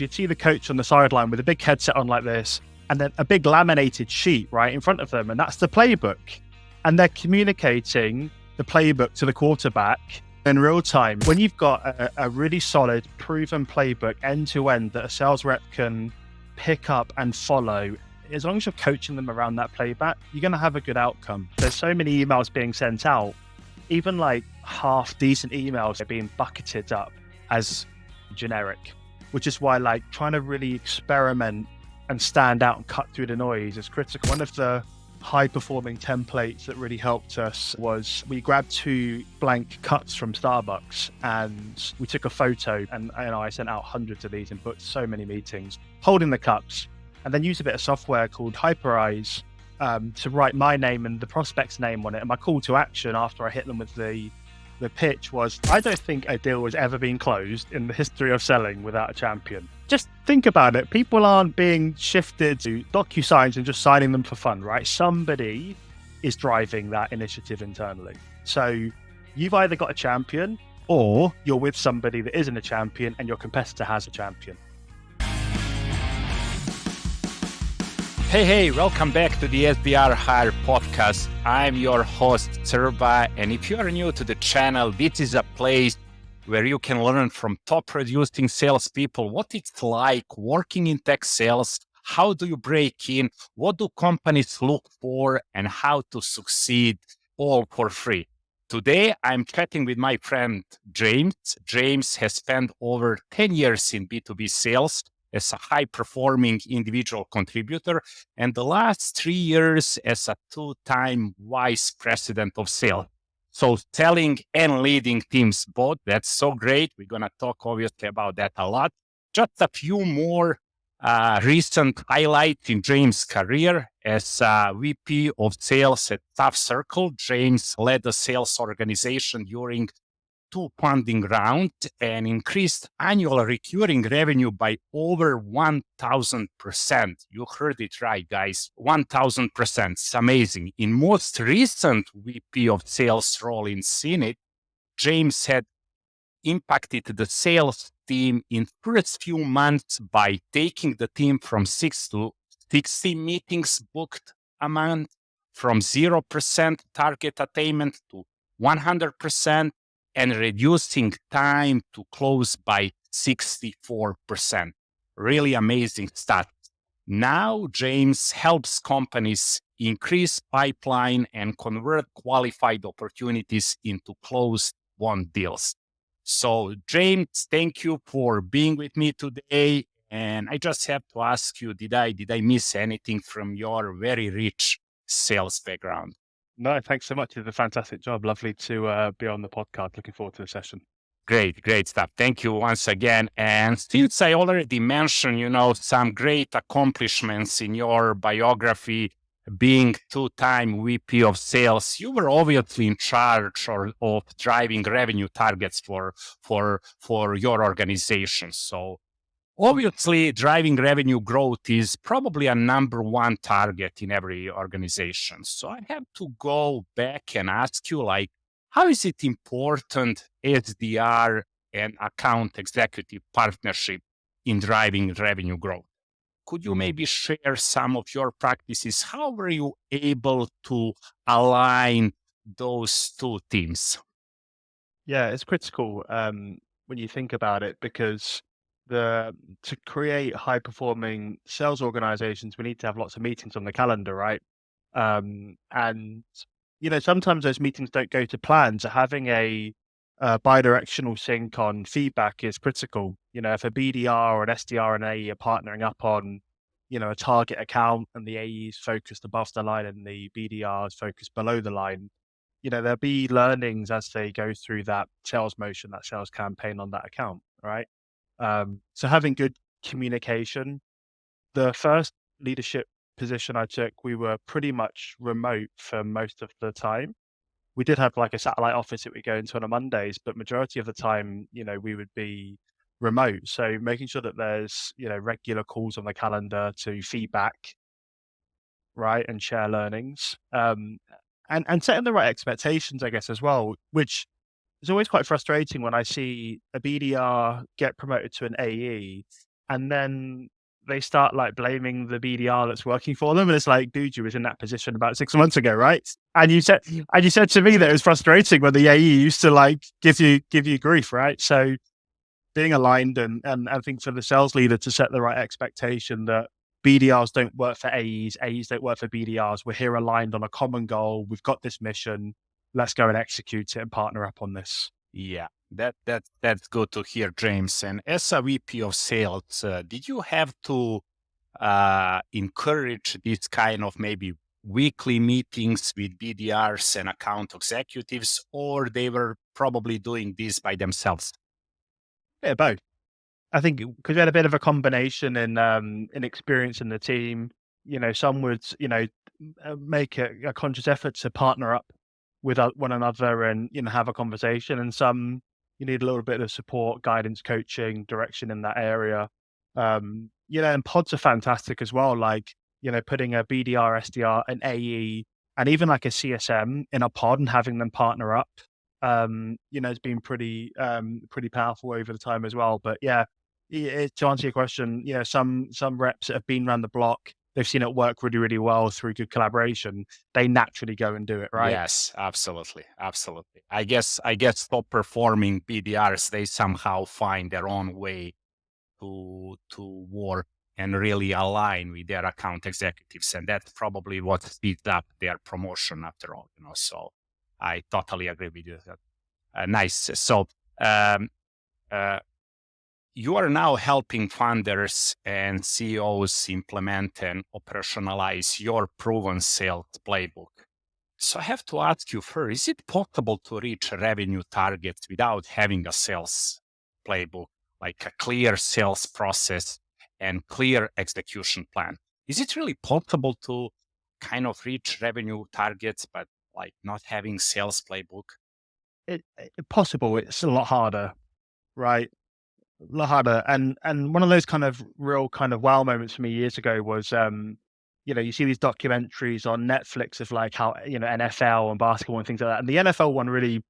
You'd see the coach on the sideline with a big headset on like this, and then a big laminated sheet right in front of them, and that's the playbook. And they're communicating the playbook to the quarterback in real time. When you've got a really solid, proven playbook end to end that a sales rep can pick up and follow, as long as you're coaching them around that playback, you're going to have a good outcome. There's so many emails being sent out, even like half decent emails are being bucketed up as generic, which is why like trying to really experiment and stand out and cut through the noise is critical. One of the high performing templates that really helped us was we grabbed 2 blank cuts from Starbucks and we took a photo, and I sent out hundreds of these and booked so many meetings holding the cups, and then used a bit of software called Hyperize to write my name and the prospect's name on it. And my call to action after I hit them with the pitch was, I don't think a deal has ever been closed in the history of selling without a champion. Just think about it. People aren't being shifted to DocuSigns and just signing them for fun, right? Somebody is driving that initiative internally. So you've either got a champion or you're with somebody that isn't a champion and your competitor has a champion. Hey, welcome back to the SDR Hire podcast. I'm your host, Cerba, and if you are new to the channel, this is a place where you can learn from top producing salespeople what it's like working in tech sales, how do you break in, what do companies look for, and how to succeed, all for free. Today, I'm chatting with my friend James. James has spent over 10 years in B2B sales as a high-performing individual contributor, and the last 3 years as a 2-time vice president of sales. So selling and leading teams both, that's so great. We're going to talk obviously about that a lot. Just a few more recent highlights in James' career. As VP of sales at Tough Circle, James led the sales organization during 2 funding rounds and increased annual recurring revenue by over 1,000%. You heard it right, guys. 1,000%. It's amazing. In most recent VP of sales role in Senate, James had impacted the sales team in first few months by taking the team from 6 to 60 meetings booked a month, from 0% target attainment to 100%, and reducing time to close by 64%. Really amazing stats. Now, James helps companies increase pipeline and convert qualified opportunities into closed-won deals. So, James, thank you for being with me today. And I just have to ask you, did I miss anything from your very rich sales background? No, thanks so much. You did a fantastic job. Lovely to be on the podcast. Looking forward to the session. Great stuff. Thank you once again. And since I already mentioned, some great accomplishments in your biography, being 2-time VP of sales, you were obviously in charge of driving revenue targets for your organization. So obviously, driving revenue growth is probably a number 1 target in every organization. So I have to go back and ask you, how is it important SDR and account executive partnership in driving revenue growth? Could you maybe share some of your practices? How were you able to align those 2 teams? Yeah, it's critical when you think about it, because to create high performing sales organizations, we need to have lots of meetings on the calendar, right? And sometimes those meetings don't go to plan. So having a bi-directional sync on feedback is critical. If a BDR or an SDR and AE are partnering up on, a target account, and the AE is focused above the line and the BDR is focused below the line, there'll be learnings as they go through that sales motion, that sales campaign on that account, right? So having good communication. The first leadership position I took, we were pretty much remote for most of the time. We did have like a satellite office that we go into on a Mondays, but majority of the time, we would be remote. So making sure that there's, regular calls on the calendar to feedback, right, and share learnings, and setting the right expectations, I guess, as well, which is always quite frustrating when I see a BDR get promoted to an AE and then they start like blaming the BDR that's working for them. And it's like, dude, you was in that position about 6 months ago, right? And you said to me that it was frustrating when the AE used to like give you grief, right? So being aligned and I think for the sales leader to set the right expectation that BDRs don't work for AEs, AEs don't work for BDRs. We're here aligned on a common goal. We've got this mission. Let's go and execute it and partner up on this. Yeah, that's good to hear, James. And as a VP of sales, did you have to encourage this kind of maybe weekly meetings with BDRs and account executives, or they were probably doing this by themselves? Yeah, both. I think because we had a bit of a combination in experience in the team. Some would make a conscious effort to partner up with one another and have a conversation, and some you need a little bit of support, guidance, coaching, direction in that area. And pods are fantastic as well. Like putting a BDR, SDR, an AE, and even like a CSM in a pod and having them partner up. It's been pretty powerful over the time as well. But yeah, to answer your question, some reps that have been around the block, they've seen it work really, really well through good collaboration. They naturally go and do it, right? Yes, absolutely, absolutely. I guess top performing BDRs, they somehow find their own way to work and really align with their account executives, and that's probably what speeds up their promotion after all. So I totally agree with you. Nice. So um, you are now helping funders and CEOs implement and operationalize your proven sales playbook. So I have to ask you first, is it possible to reach revenue targets without having a sales playbook, like a clear sales process and clear execution plan? Is it really possible to kind of reach revenue targets, but like not having sales playbook? Possible. It's a lot harder, right? A lot harder. And one of those kind of real kind of wow moments for me years ago was you see these documentaries on Netflix of like how NFL and basketball and things like that. And the NFL one really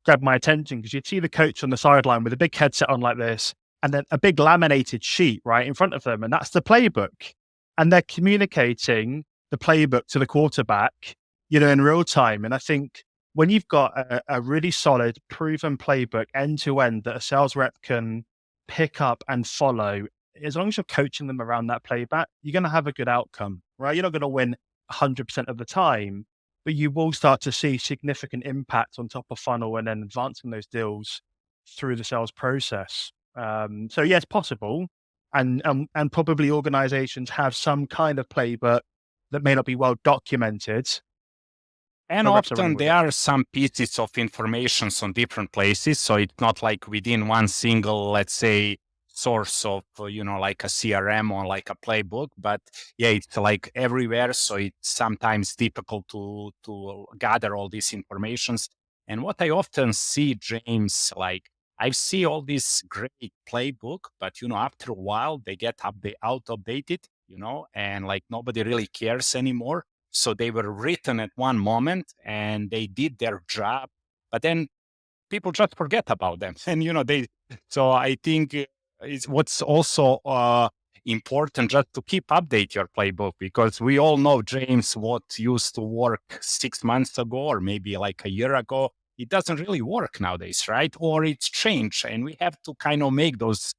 grabbed my attention because you'd see the coach on the sideline with a big headset on like this, and then a big laminated sheet right in front of them, and that's the playbook. And they're communicating the playbook to the quarterback, in real time. And I think when you've got a really solid, proven playbook end to end that a sales rep can pick up and follow, as long as you're coaching them around that playback, you're going to have a good outcome, right? You're not going to win 100% of the time, but you will start to see significant impact on top of funnel and then advancing those deals through the sales process. So yeah, it's possible. And probably organizations have some kind of playbook that may not be well documented. And often there are some pieces of information on different places. So it's not like within one single, let's say, source of, like a CRM or like a playbook, but yeah, it's like everywhere. So it's sometimes difficult to gather all these informations. And what I often see, James, like I see all this great playbook, but after a while they get outdated, and like nobody really cares anymore. So they were written at one moment and they did their job, but then people just forget about them. And so I think it's what's also important just to keep update your playbook, because we all know, James, what used to work 6 months ago or maybe like a year ago, it doesn't really work nowadays, right? Or it's changed, and we have to kind of make those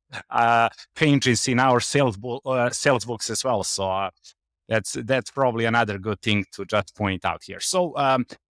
changes in our sales books as well. So that's probably another good thing to just point out here. So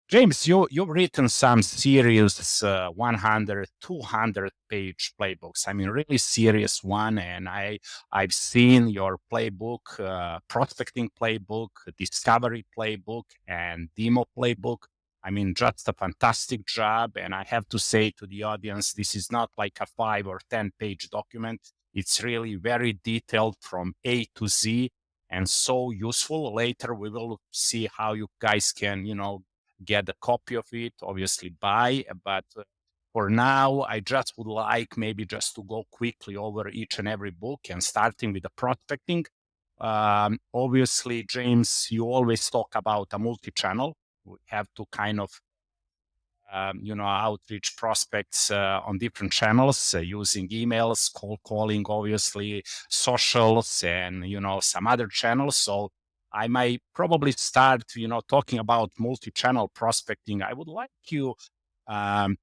James, you've written some serious 100, 200 page playbooks. I mean, really serious one. And I've seen your playbook, prospecting playbook, discovery playbook, and demo playbook. I mean, just a fantastic job. And I have to say to the audience, this is not like a 5 or 10 page document. It's really very detailed from A to Z and so useful. Later, we will see how you guys can, get a copy of it, obviously buy. But for now, I just would like maybe just to go quickly over each and every book, and starting with the prospecting. Obviously, James, you always talk about a multi-channel. We have to kind of outreach prospects on different channels using emails, cold calling, obviously, socials, and, some other channels. So I might probably start, talking about multi-channel prospecting. I would like you um,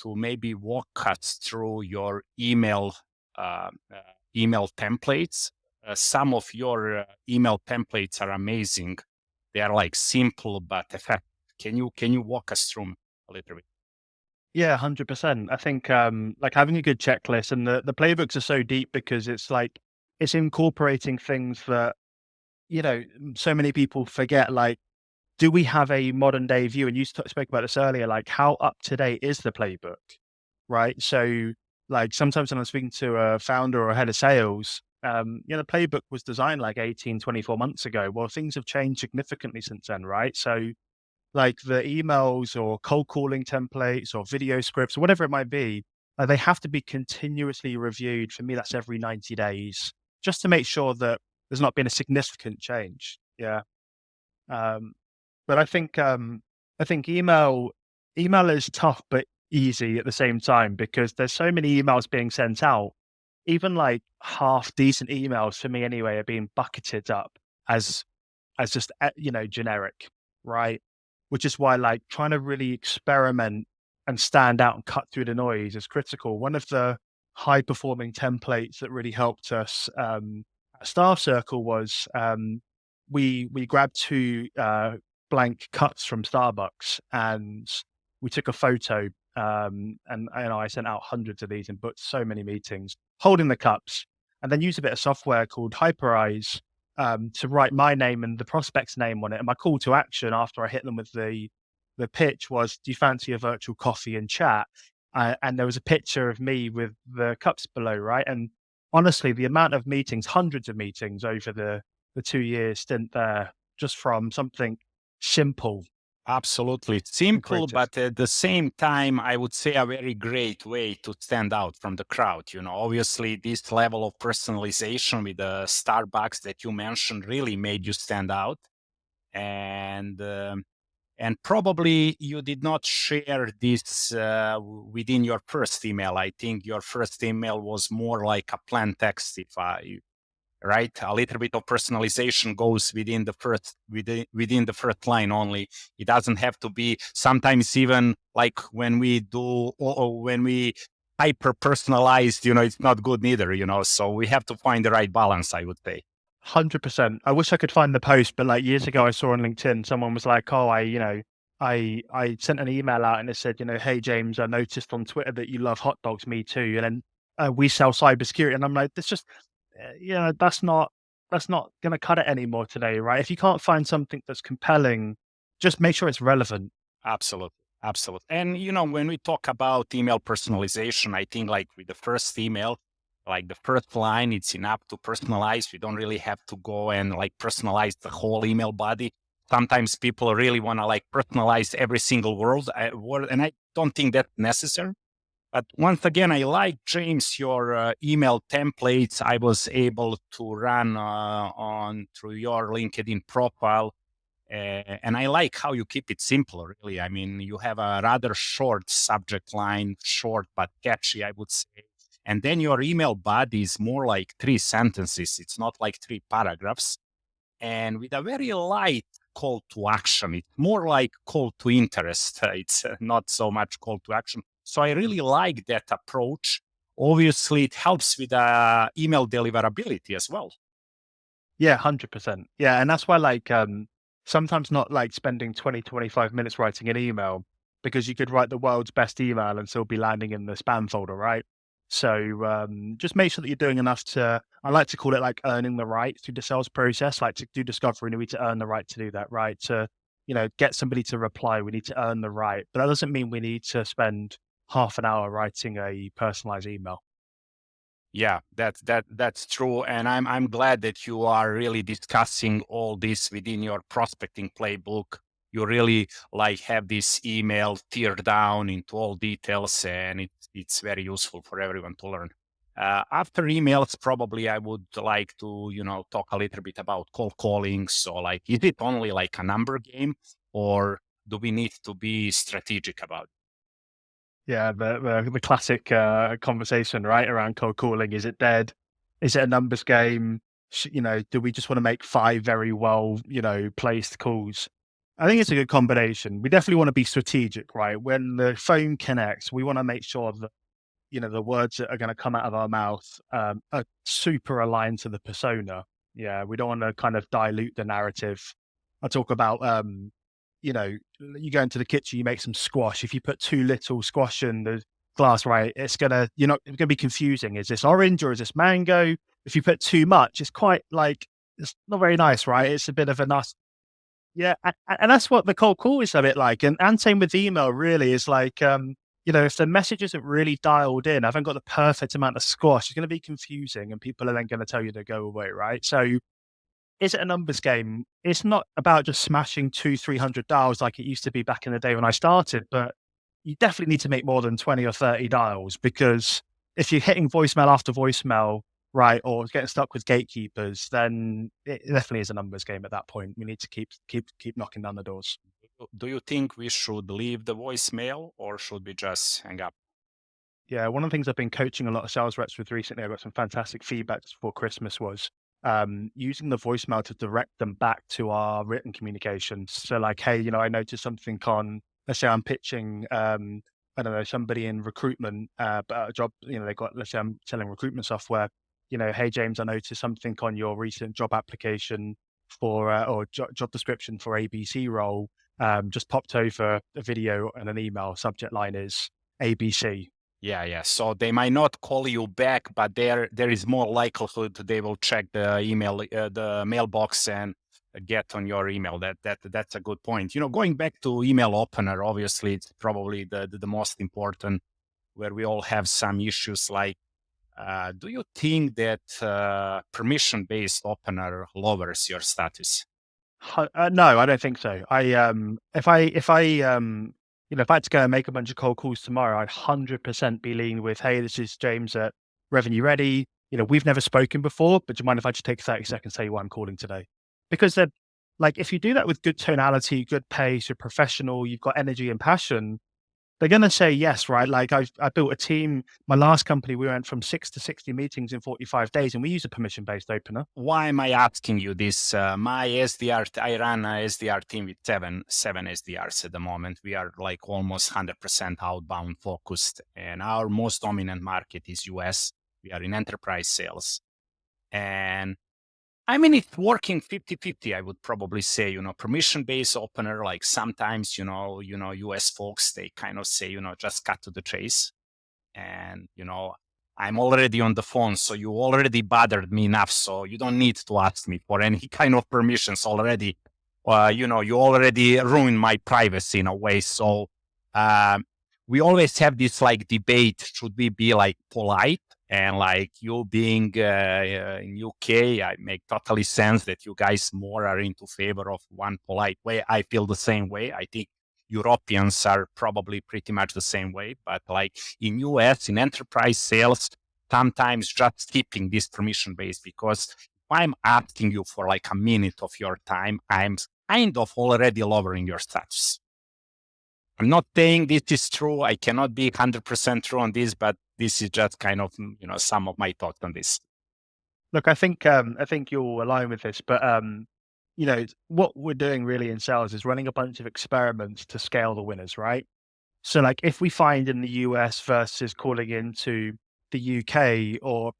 to maybe walk us through your email templates. Some of your email templates are amazing. They are like simple but effective. Can you walk us through a little bit? Yeah, 100%. I think like having a good checklist, and the playbooks are so deep because it's like it's incorporating things that, so many people forget. Like, do we have a modern day view? And you spoke about this earlier, like how up to date is the playbook, right? So, like sometimes when I'm speaking to a founder or a head of sales, the playbook was designed like 18, 24 months ago. Well, things have changed significantly since then, right? So, like the emails or cold calling templates or video scripts or whatever it might be, they have to be continuously reviewed. For me, that's every 90 days, just to make sure that there's not been a significant change. Yeah. Um, but I think email is tough but easy at the same time because there's so many emails being sent out. Even like half decent emails for me anyway are being bucketed up as just generic, right? Which is why like trying to really experiment and stand out and cut through the noise is critical. One of the high performing templates that really helped us at Staff Circle was we grabbed two blank cups from Starbucks and we took a photo, and I sent out hundreds of these and booked so many meetings holding the cups, and then used a bit of software called Hyperize to write my name and the prospect's name on it. And my call to action after I hit them with the pitch was, "Do you fancy a virtual coffee and chat?" And there was a picture of me with the cups below, right? And honestly, the amount of meetings, hundreds of meetings over the 2 year stint there, just from something simple Absolutely. It's and simple, creative. but at the same time, I would say a very great way to stand out from the crowd. Obviously, this level of personalization with the Starbucks that you mentioned really made you stand out. And probably you did not share this within your first email. I think your first email was more like a plain text, if I right? A little bit of personalization goes within the first line only. It doesn't have to be. Sometimes even like when we do or when we hyper personalized, it's not good neither. So we have to find the right balance, I would say. 100%. I wish I could find the post, but like years ago, I saw on LinkedIn, someone was like, "Oh, I sent an email out and it said, hey James, I noticed on Twitter that you love hot dogs. Me too. And then we sell cybersecurity." And I'm like, "That's just, that's not going to cut it anymore today, right? If you can't find something that's compelling, just make sure it's relevant." Absolutely. Absolutely. And, when we talk about email personalization, I think like with the first email, like the first line, it's enough to personalize. We don't really have to go and like personalize the whole email body. Sometimes people really want to like personalize every single word, and I don't think that's necessary. But once again, I like, James, your email templates. I was able to run on through your LinkedIn profile. And I like how you keep it simple, really. I mean, you have a rather short subject line, short but catchy, I would say. And then your email body is more like 3 sentences. It's not like 3 paragraphs. And with a very light call to action, it's more like call to interest. It's not so much call to action. So I really like that approach. Obviously, it helps with email deliverability as well. Yeah, 100%. Yeah, and that's why like sometimes not like spending 20, 25 minutes writing an email because you could write the world's best email and still be landing in the spam folder, right? So just make sure that you're doing enough to, I like to call it like earning the right through the sales process. Like to do discovery, we need to earn the right to do that, right? To, get somebody to reply, we need to earn the right. But that doesn't mean we need to spend half an hour writing a personalized email. Yeah, that's true, and I'm glad that you are really discussing all this within your prospecting playbook. You really like have this email teared down into all details, and it's very useful for everyone to learn. After emails, probably I would like to talk a little bit about cold calling. So, like, is it only like a number game, or do we need to be strategic about it? Yeah, the classic conversation, right, around cold calling. Is it dead? Is it a numbers game? Do we just want to make 5 very well, placed calls? I think it's a good combination. We definitely want to be strategic, right? When the phone connects, we want to make sure that, the words that are going to come out of our mouth are super aligned to the persona. Yeah, we don't want to kind of dilute the narrative. I talk about, you go into the kitchen, you make some squash. If you put too little squash in the glass, right, it's gonna be confusing. Is this orange or is this mango? If you put too much, it's quite like it's not very nice, right? It's a bit of a nice, yeah, and that's what the cold call is a bit like, and same with email. Really, is like, if the message isn't really dialed in, I haven't got the perfect amount of squash, it's going to be confusing, and people are then going to tell you to go away, right? So is it a numbers game? It's not about just smashing 200-300 dials like it used to be back in the day when I started, but you definitely need to make more than 20 or 30 dials, because if you're hitting voicemail after voicemail, right, or getting stuck with gatekeepers, then it definitely is a numbers game at that point. We need to keep knocking down the doors. Do you think we should leave the voicemail or should we just hang up? Yeah, one of the things I've been coaching a lot of sales reps with recently, I got some fantastic feedback just before Christmas, was using the voicemail to direct them back to our written communications. So like, hey, I noticed something on, let's say I'm pitching, I don't know, somebody in recruitment, but a job, they got, let's say I'm selling recruitment software, hey, James, I noticed something on your recent job application for, or job description for ABC role, just popped over a video and an email. Subject line is ABC. Yeah. So they might not call you back, but there is more likelihood they will check the email, the mailbox, and get on your email. That's a good point. Going back to email opener, obviously it's probably the most important, where we all have some issues. Like, do you think that permission-based opener lowers your status? No, I don't think so. If I had to go and make a bunch of cold calls tomorrow, I'd 100% be leaning with, hey, this is James at Revenue Ready. We've never spoken before, but do you mind if I just take 30 seconds to tell you why I'm calling today? Because then, like, if you do that with good tonality, good pace, you're professional, you've got energy and passion, they're going to say yes, right? Like I built a team. My last company, we went from 6 to 60 meetings in 45 days, and we use a permission-based opener. Why am I asking you this? My SDR, I run a SDR team with seven SDRs at the moment. We are like almost 100% outbound focused, and our most dominant market is US. We are in enterprise sales. And I mean, it's working 50-50, I would probably say, permission-based opener. Like sometimes, US folks, they kind of say, just cut to the chase. And, I'm already on the phone, so you already bothered me enough. So you don't need to ask me for any kind of permissions already. You already ruined my privacy in a way. So we always have this like debate. Should we be like polite? And like you being in UK, I make totally sense that you guys more are into favor of one polite way. I feel the same way. I think Europeans are probably pretty much the same way. But like in US, in enterprise sales, sometimes just skipping this permission base, because if I'm asking you for like a minute of your time, I'm kind of already lowering your status. I'm not saying this is true. I cannot be 100% true on this, but this is just kind of, some of my thoughts on this. Look, I think you'll align with this, but what we're doing really in sales is running a bunch of experiments to scale the winners, right? So, like, if we find in the US versus calling into the UK or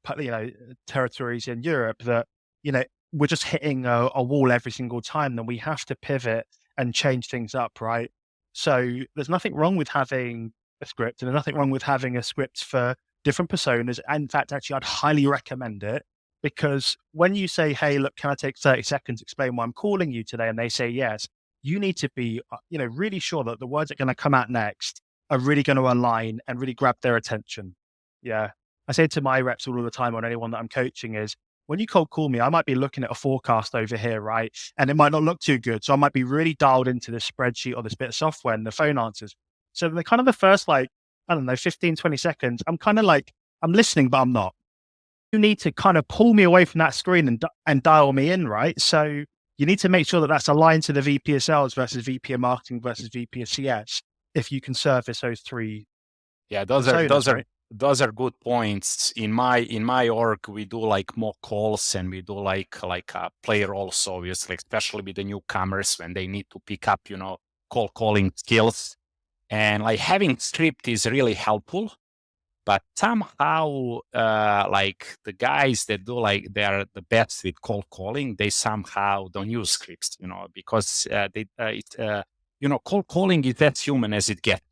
territories in Europe that we're just hitting a wall every single time, then we have to pivot and change things up, right? So there's nothing wrong with having a script, and there's nothing wrong with having a script for different personas. And in fact, actually, I'd highly recommend it, because when you say, hey, look, can I take 30 seconds to explain why I'm calling you today? And they say yes, you need to be, really sure that the words that are going to come out next are really going to align and really grab their attention. Yeah. I say to my reps all the time, on anyone that I'm coaching, is when you cold call me, I might be looking at a forecast over here, right? And it might not look too good. So I might be really dialed into this spreadsheet or this bit of software and the phone answers. So the kind of the first, 15, 20 seconds, I'm kind of like, I'm listening, but I'm not. You need to kind of pull me away from that screen and dial me in, right? So you need to make sure that that's aligned to the VP of sales versus VP of marketing versus VP of CS, if you can service those three Yeah, those are personas, right? those are good points. In my org, we do like mock calls and we do like play roles, obviously, especially with the newcomers when they need to pick up, cold calling skills. And like having script is really helpful. But somehow, like the guys that do like they're the best with cold calling, they somehow don't use scripts, because cold calling is as human as it gets,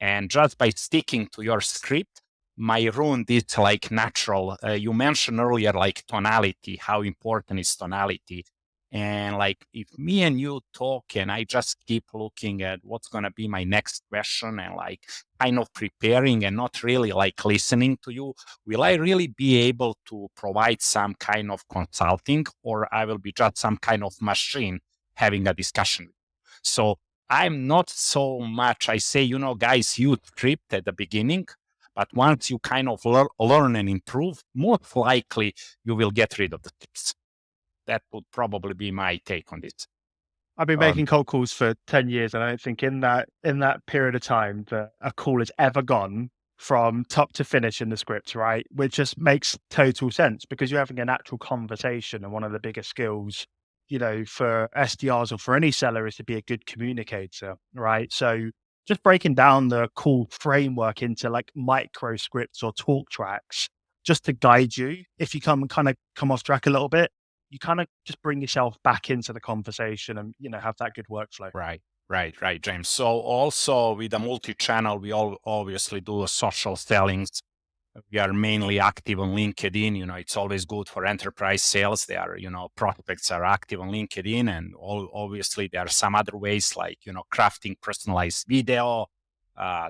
and just by sticking to your script might ruin this like natural. You mentioned earlier like tonality, how important is tonality, and like if me and you talk and I just keep looking at what's gonna be my next question and like kind of preparing and not really like listening to you, will I really be able to provide some kind of consulting, or I will be just some kind of machine having a discussion? So I'm not so much, I say, guys, use script at the beginning, but once you kind of learn and improve, most likely you will get rid of the tips. That would probably be my take on this. I've been Um, making cold calls for 10 years, and I don't think in that period of time that a call has ever gone from top to finish in the script, right? Which just makes total sense because you're having a natural conversation, and one of the biggest skills, for SDRs or for any seller is to be a good communicator, right? So just breaking down the call framework into like micro scripts or talk tracks just to guide you if you come off track a little bit, you kind of just bring yourself back into the conversation and have that good workflow. right, James. So also with a multi-channel, we all obviously do social sellings. We are mainly active on LinkedIn. It's always good for enterprise sales. They are, prospects are active on LinkedIn, and obviously there are some other ways like, crafting personalized video,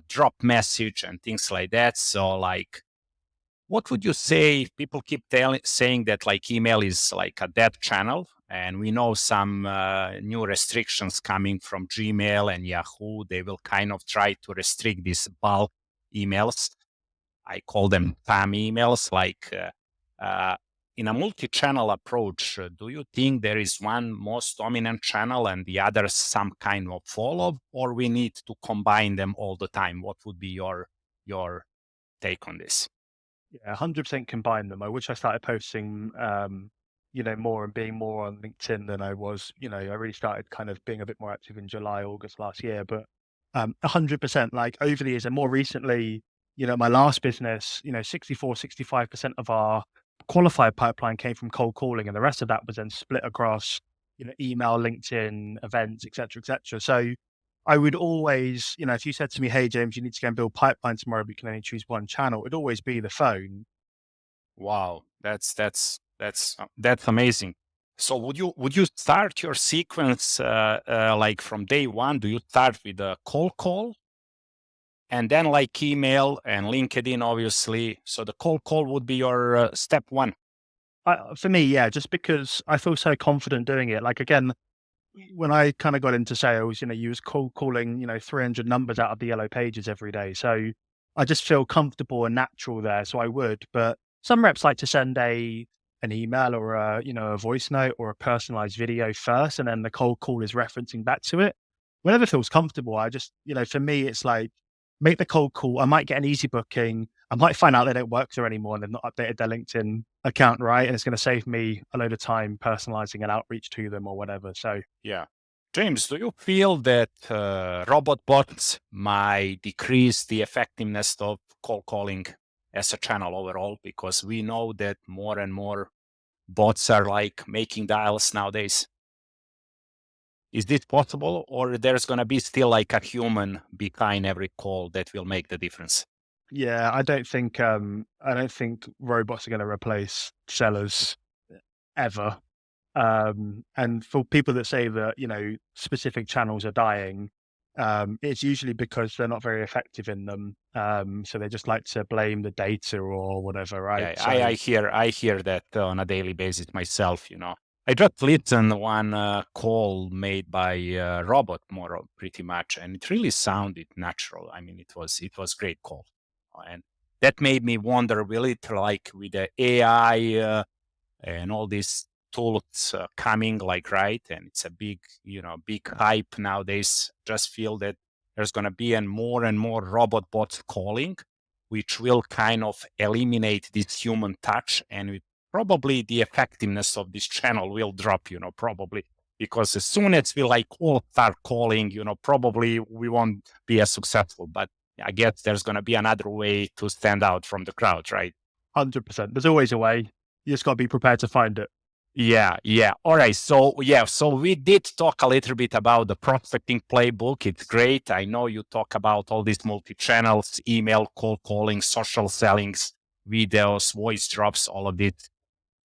drop message and things like that. So like, what would you say? People keep saying that like email is like a dead channel, and we know some new restrictions coming from Gmail and Yahoo. They will kind of try to restrict these bulk emails. I call them spam emails. Like in a multi-channel approach, do you think there is one most dominant channel and the other some kind of follow, or we need to combine them all the time? What would be your take on this? Yeah, 100% combine them. I wish I started posting, more and being more on LinkedIn than I was. I really started kind of being a bit more active in July, August last year. But 100%, like over the years and more recently, my last business, 65% of our qualified pipeline came from cold calling, and the rest of that was then split across, email, LinkedIn, events, et cetera, et cetera. So I would always, if you said to me, "Hey, James, you need to go and build pipeline tomorrow, but you can only choose one channel," it'd always be the phone. Wow, that's amazing. So would you start your sequence like from day one? Do you start with a cold call and then like email and LinkedIn, obviously? So the cold call would be your step one. For me, yeah, just because I feel so confident doing it. Like again, when I kind of got into sales, you was cold calling, 300 numbers out of the yellow pages every day. So I just feel comfortable and natural there. So I would, but some reps like to send an email or a voice note or a personalized video first, and then the cold call is referencing back to it. Whenever feels comfortable, I just, for me, it's like make the cold call. I might get an easy booking. I might find out they don't work there anymore and they've not updated their LinkedIn account, right? And it's going to save me a load of time personalizing an outreach to them or whatever. So Yeah. James, do you feel that robot bots might decrease the effectiveness of cold calling as a channel overall? Because we know that more and more bots are like making dials nowadays. Is this possible, or there's going to be still like a human behind every call that will make the difference? yeah, I don't think robots are going to replace sellers ever. And for people that say that, specific channels are dying, it's usually because they're not very effective in them. So they just like to blame the data or whatever, right? Yeah, I, So I hear that on a daily basis myself. I just listened one call made by a robot, pretty much, and it really sounded natural. I mean, it was great call, and that made me wonder: will it like with the AI and all these tools coming, like right? And it's a big hype nowadays. Just feel that there's going to be and more robot bots calling. which will kind of eliminate this human touch, and probably the effectiveness of this channel will drop, probably, because as soon as we all start calling, probably we won't be as successful. But I guess there's going to be another way to stand out from the crowd, right? 100%. There's always a way. You just got to be prepared to find it. Yeah. All right. So we did talk a little bit about the prospecting playbook. It's great. I know you talk about all these multi-channels, email, cold calling, social sellings, videos, voice drops, all of it.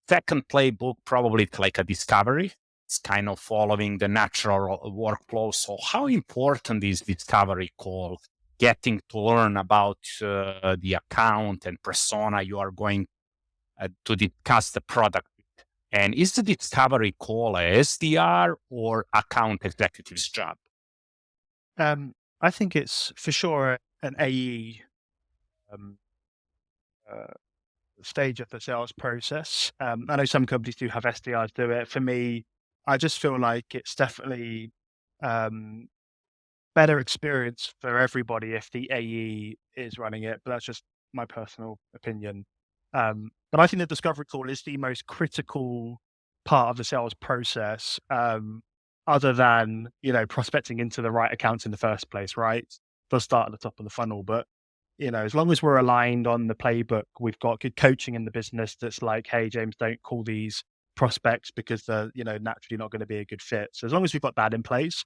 Second playbook, probably it's like a discovery. It's kind of following the natural workflow. So how important is discovery call? Getting to learn about the account and persona you are going to discuss the product. And is the discovery call a SDR or account executive's job? I think it's for sure an AE stage of the sales process. I know some companies do have SDRs do it. For me, I just feel like it's definitely better experience for everybody if the AE is running it, but that's just my personal opinion. But I think the discovery call is the most critical part of the sales process, other than, prospecting into the right accounts in the first place, right? They'll start at the top of the funnel, but as long as we're aligned on the playbook, we've got good coaching in the business that's like, hey, James, don't call these prospects because they're, naturally not going to be a good fit. So as long as we've got that in place,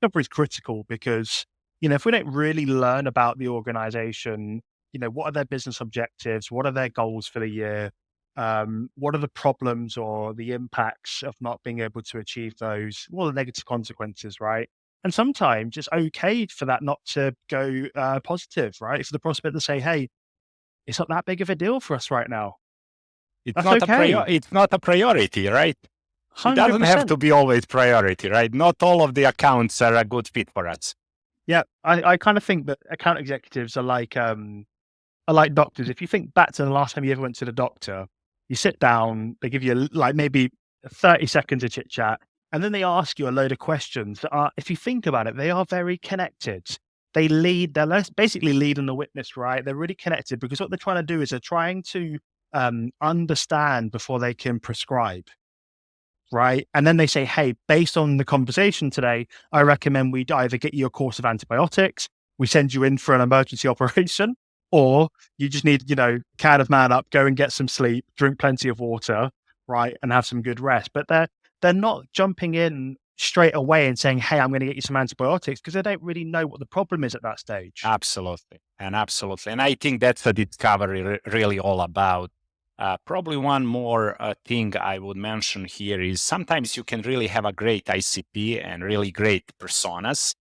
discovery is critical because, if we don't really learn about the organization, what are their business objectives? What are their goals for the year? What are the problems or the impacts of not being able to achieve those? What are the negative consequences, right? And sometimes it's okay for that not to go positive, right? For the prospect to say, hey, it's not that big of a deal for us right now. It's That's not okay. It's not a priority, right? 100%. It doesn't have to be always priority, right? Not all of the accounts are a good fit for us. Yeah, I kind of think that account executives are like doctors. If you think back to the last time you ever went to the doctor, you sit down, they give you like maybe 30 seconds of chit chat, and then they ask you a load of questions that are, if you think about it, they are very connected. They're basically leading the witness, right? They're really connected because what they're trying to do is they're trying to understand before they can prescribe. Right. And then they say, hey, based on the conversation today, I recommend we either get you a course of antibiotics, we send you in for an emergency operation, or you just need, kind of man up, go and get some sleep, drink plenty of water, right, and have some good rest. But they're not jumping in straight away and saying, hey, I'm going to get you some antibiotics, because they don't really know what the problem is at that stage. Absolutely. And I think that's the discovery really all about. Probably one more thing I would mention here is sometimes you can really have a great ICP and really great personas,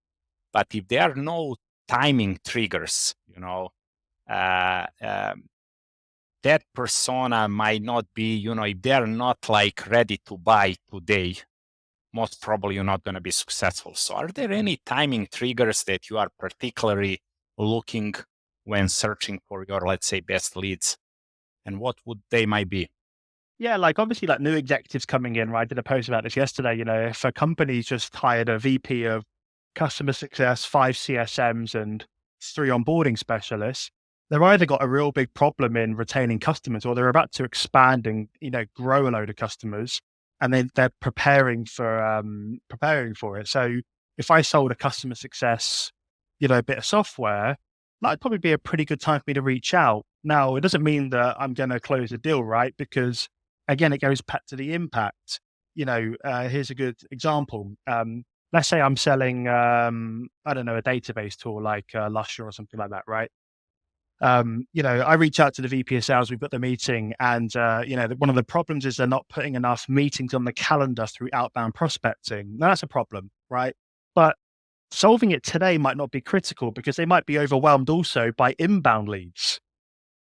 but if there are no timing triggers, that persona might not be, if they're not like ready to buy today, most probably you're not going to be successful. So are there any timing triggers that you are particularly looking when searching for your, let's say, best leads? And what would they might be? Yeah, like obviously like new executives coming in, right? I did a post about this yesterday. If a company's just hired a VP of customer success, 5 CSMs and 3 onboarding specialists, they've either got a real big problem in retaining customers or they're about to expand and, grow a load of customers and then they're preparing for it. So if I sold a customer success, a bit of software, that'd probably be a pretty good time for me to reach out. Now, it doesn't mean that I'm going to close a deal, right? Because again, it goes back to the impact. Here's a good example. Let's say I'm selling, I don't know, a database tool like Lusher or something like that, right? I reach out to the VP of sales, we've got the meeting, and one of the problems is they're not putting enough meetings on the calendar through outbound prospecting. Now, that's a problem, right? But solving it today might not be critical because they might be overwhelmed also by inbound leads,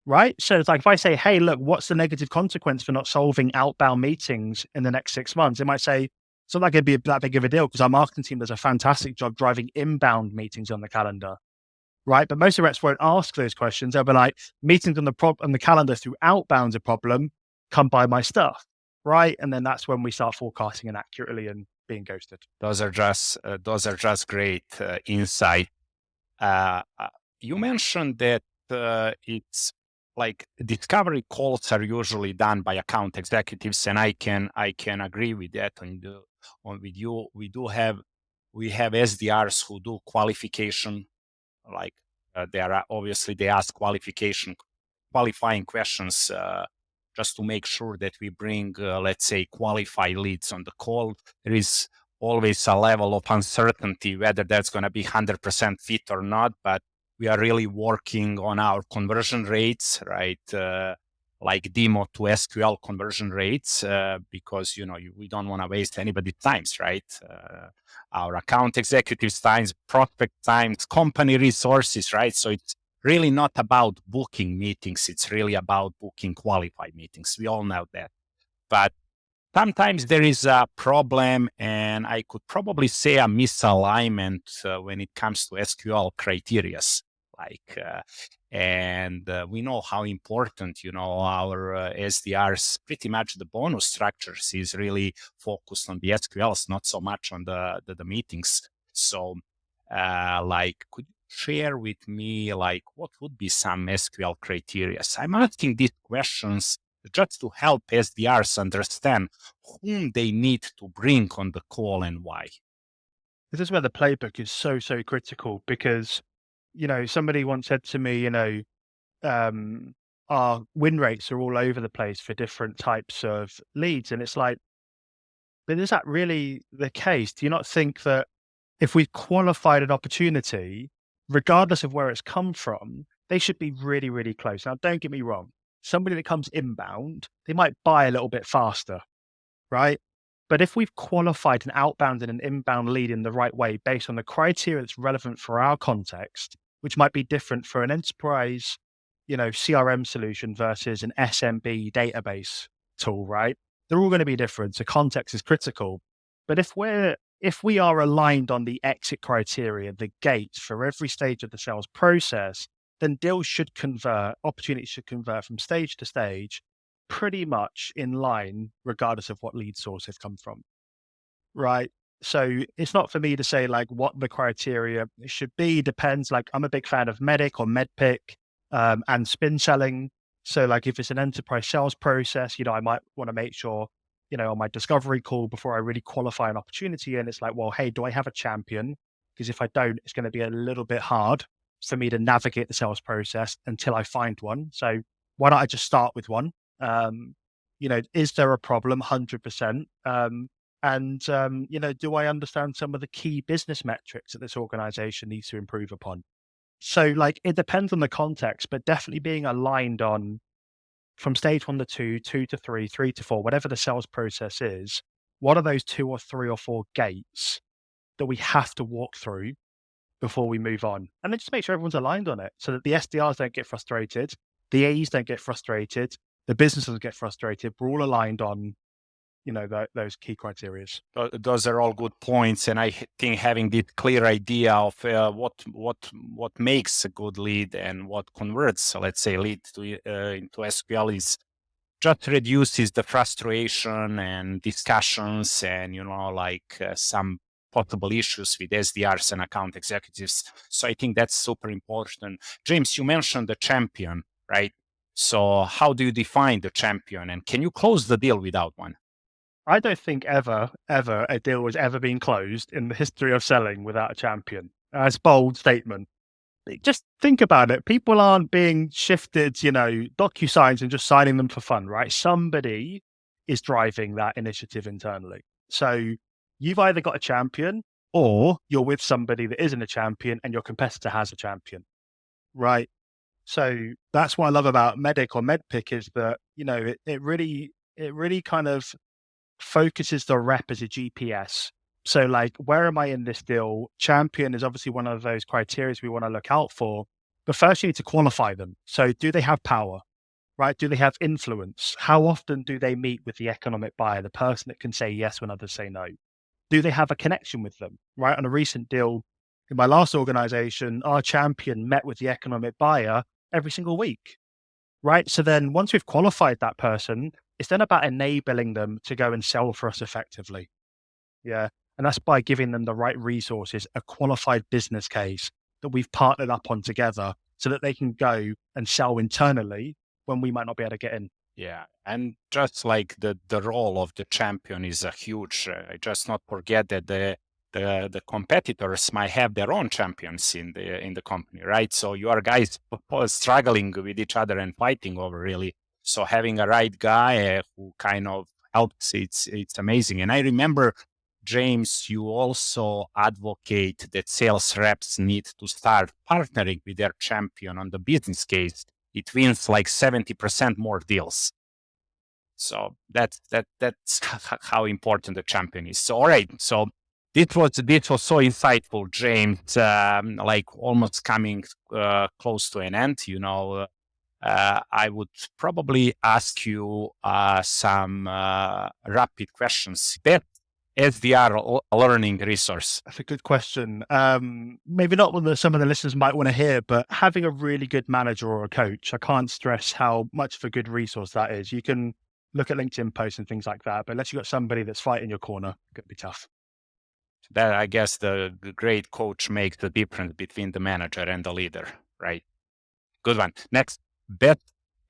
right? So it's like if I say, hey, look, what's the negative consequence for not solving outbound meetings in the next 6 months? It might say, it's not going to be that big of a deal because our marketing team does a fantastic job driving inbound meetings on the calendar, right? But most of the reps won't ask those questions. They'll be like, meetings on the calendar through outbound's a problem, come buy my stuff, right? And then that's when we start forecasting inaccurately and being ghosted. Those are just great insight. You mentioned that it's like discovery calls are usually done by account executives, and I can agree with that. With you, we have SDRs who do qualification, like they ask qualifying questions just to make sure that we bring, let's say, qualified leads on the call. There is always a level of uncertainty whether that's going to be 100% fit or not, but we are really working on our conversion rates, right? Like demo to SQL conversion rates, because we don't want to waste anybody's times, right? Our account executives' times, prospect times, company resources, right? So it's really not about booking meetings. It's really about booking qualified meetings. We all know that. But sometimes there is a problem, and I could probably say a misalignment when it comes to SQL criteria. We know how important, our SDRs, pretty much the bonus structures is really focused on the SQLs, not so much on the meetings. So, could you share with me, what would be some SQL criteria? I'm asking these questions just to help SDRs understand whom they need to bring on the call and why. This is where the playbook is so, so critical because, somebody once said to me, um, our win rates are all over the place for different types of leads. And it's like, but is that really the case? Do you not think that if we've qualified an opportunity, regardless of where it's come from, they should be really, really close? Now, don't get me wrong. Somebody that comes inbound, they might buy a little bit faster, right? But if we've qualified an outbound and an inbound lead in the right way based on the criteria that's relevant for our context, which might be different for an enterprise, CRM solution versus an SMB database tool, right? They're all going to be different. So context is critical. But if we are aligned on the exit criteria, the gates for every stage of the sales process, then deals should convert, opportunities should convert from stage to stage pretty much in line, regardless of what lead source they've come from, right? So it's not for me to say what the criteria should be. Depends. I'm a big fan of Medic or MedPick and spin selling. So if it's an enterprise sales process, I might want to make sure, on my discovery call before I really qualify an opportunity, and it's well, hey, do I have a champion? Because if I don't, it's going to be a little bit hard for me to navigate the sales process until I find one. So why don't I just start with one? Is there a problem? 100%. Do I understand some of the key business metrics that this organization needs to improve upon? So it depends on the context, but definitely being aligned on from stage 1 to 2, 2 to 3, 3 to 4, whatever the sales process is, what are those 2 or 3 or 4 gates that we have to walk through before we move on? And then just make sure everyone's aligned on it so that the SDRs don't get frustrated, the AEs don't get frustrated, the businesses get frustrated. We're all aligned on, those key criteria. Those are all good points, and I think having this clear idea of what makes a good lead and what converts, let's say, lead into SQL is just reduces the frustration and discussions, and some possible issues with SDRs and account executives. So I think that's super important. James, you mentioned the champion, right? So how do you define the champion, and can you close the deal without one? I don't think ever a deal has ever been closed in the history of selling without a champion. That's a bold statement. Just think about it. People aren't being shifted, DocuSigns and just signing them for fun, right? Somebody is driving that initiative internally. So you've either got a champion or you're with somebody that isn't a champion and your competitor has a champion, right? So that's what I love about Medic or MedPick is that, it really kind of focuses the rep as a GPS. So where am I in this deal? Champion is obviously one of those criteria we want to look out for, but first you need to qualify them. So do they have power, right? Do they have influence? How often do they meet with the economic buyer, the person that can say yes when others say no? Do they have a connection with them, right? On a recent deal in my last organization, our champion met with the economic buyer every single week, right? So then once we've qualified that person, it's then about enabling them to go and sell for us effectively. Yeah. And that's by giving them the right resources, a qualified business case that we've partnered up on together so that they can go and sell internally when we might not be able to get in. Yeah, and just like the role of the champion is a huge. I just not forget that the competitors might have their own champions in the company, right? So you are guys struggling with each other and fighting over really. So having a right guy who kind of helps, it's amazing. And I remember, James, you also advocate that sales reps need to start partnering with their champion on the business case. It wins like 70% more deals. So that's how important the champion is. So all right, so this was so insightful, James. Like almost coming close to an end. I would probably ask you some rapid questions. Best SDR learning resource. That's a good question. Maybe not one that some of the listeners might want to hear, but having a really good manager or a coach, I can't stress how much of a good resource that is. You can look at LinkedIn posts and things like that, but unless you've got somebody that's fighting your corner, it could be tough. That, I guess, the great coach makes the difference between the manager and the leader, right? Good one. Next, best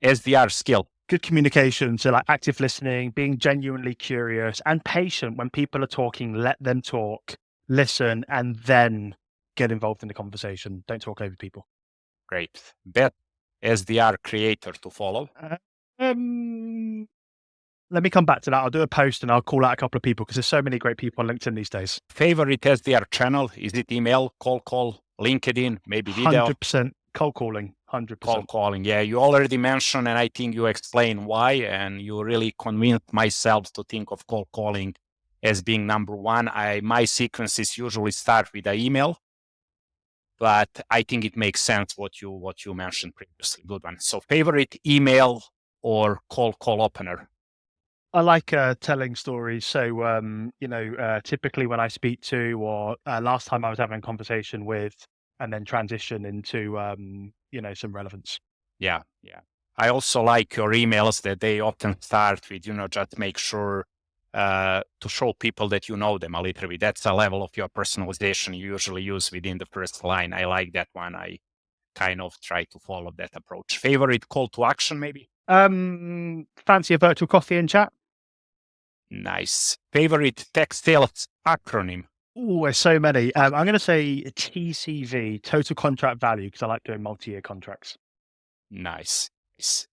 SDR skill. Good communication. So like active listening, being genuinely curious and patient when people are talking, let them talk, listen, and then get involved in the conversation. Don't talk over people. Great. Best SDR creator to follow. Let me come back to that. I'll do a post and I'll call out a couple of people because there's so many great people on LinkedIn these days. Favorite SDR channel? Is it email, cold call, LinkedIn, maybe video? 100% cold calling. 100%. Cold calling. Yeah, you already mentioned, and I think you explained why, and you really convinced myself to think of cold calling as being number one. My sequences usually start with an email, but I think it makes sense what you mentioned previously. Good one. So favorite email or cold call opener? I like telling stories. So, typically when I speak to, or last time I was having a conversation with, and then transition into, some relevance. Yeah. I also like your emails that they often start with, just make sure to show people that you know them a little bit. That's a level of your personalization you usually use within the first line. I like that one. I kind of try to follow that approach. Favorite call to action, maybe? Fancy a virtual coffee and chat? Nice. Favorite tech sales acronym? Oh, there's so many. I'm going to say TCV, total contract value, because I like doing multi-year contracts. Nice.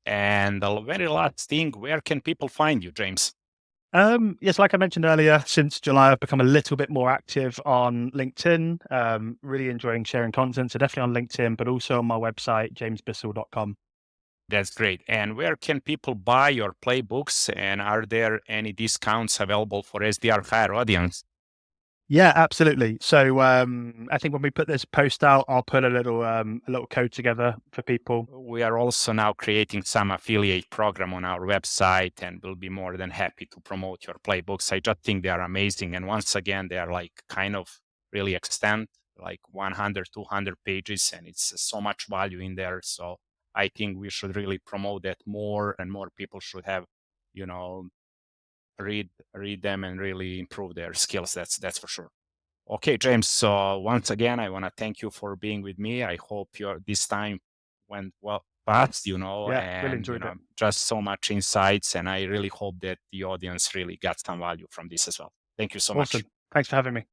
And the very last thing, where can people find you, James? Yes, like I mentioned earlier, since July, I've become a little bit more active on LinkedIn. Really enjoying sharing content. So definitely on LinkedIn, but also on my website, jamesbissell.com. That's great. And where can people buy your playbooks? And are there any discounts available for SDR hire audience? Yeah, absolutely. So I think when we put this post out, I'll put a little code together for people. We are also now creating some affiliate program on our website, and we'll be more than happy to promote your playbooks. I just think they are amazing. And once again, they are like kind of really extend, like 100, 200 pages, and it's so much value in there. So I think we should really promote that more, and more people should have, read them and really improve their skills. That's for sure. Okay, James. So once again, I want to thank you for being with me. I hope this time went well fast, Yeah, and really enjoyed it. just so much insights. And I really hope that the audience really got some value from this as well. Thank you so much. Awesome. Thanks for having me.